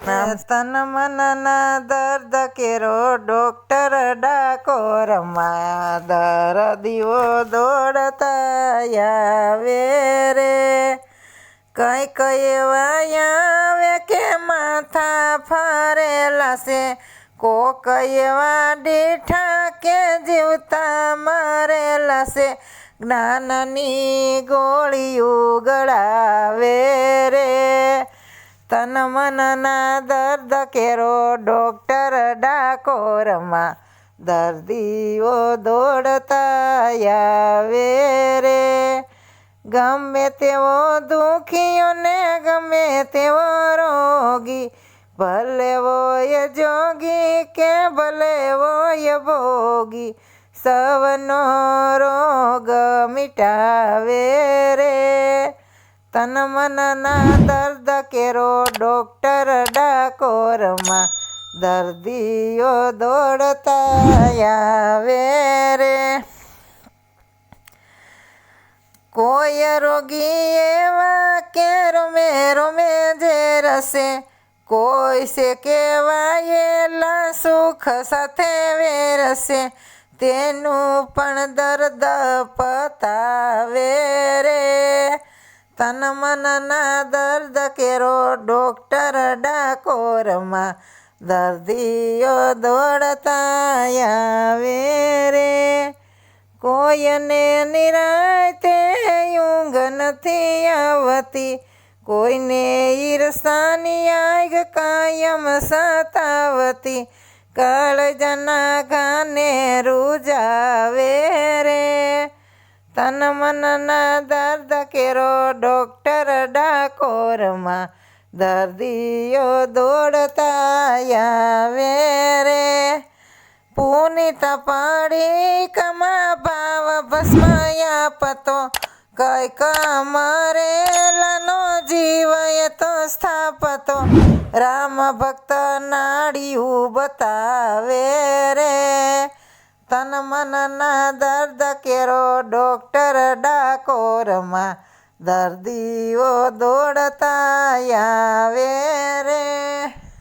તન મનના દર્દ કેરો ડોક્ટર ડાકોરમાં દર્દીઓ દોડતા આવે રે કઈક એવા આવે કે માથા ફરેલા છે કોક એવા દીઠા કે જીવતા મરેલા છે જ્ઞાનની ગોળીઓ ગળાવે રે તન મનના દર્દ કેરો ડોક્ટર ડાકોરમાં દર્દીઓ દોડતા આવે રે ગમે તેવો દુખીઓ ને ગમે તેવો રોગી ભલે વોય જોગી કે ભલે વોય ભોગી સવનો રોગ મિટાવે રે તન મનના દર્દ કેરો ડોક્ટર ડાકોરમાં દર્દીઓ દોડતા આવે રે કોઈ રોગી એવા કે રોમે રોમે જે રસે કોઈ છે કેવાયેલા સુખ સાથે વેરસે તેનું પણ દર્દ પતાવે રે તન મનના દર્દ કેરો ડોક્ટર ડાકોરમાં દર્દીઓ દોડતા આવે રે કોઈને નિરાતે ઊંઘ નથી આવતી કોઈને ઈર્ષાની આગ કાયમ સતાવતી કાળજાના ગાને રૂજાવે રે તન મનના દર્દ કેરો ડોક્ટર ડાકોરમાં દર્દીઓ દોડતા આવે રે પુનિત પાડી કમા ભાવ ભસ્મયા પતો કઈક મરેલાનો જીવય તો સ્થાપતો રામ ભક્ત નાડિયું બતાવે રે તન મનના દર્દ કેરો ડોક્ટર ડાકોરમાં દર્દીઓ દોડતા આવે રે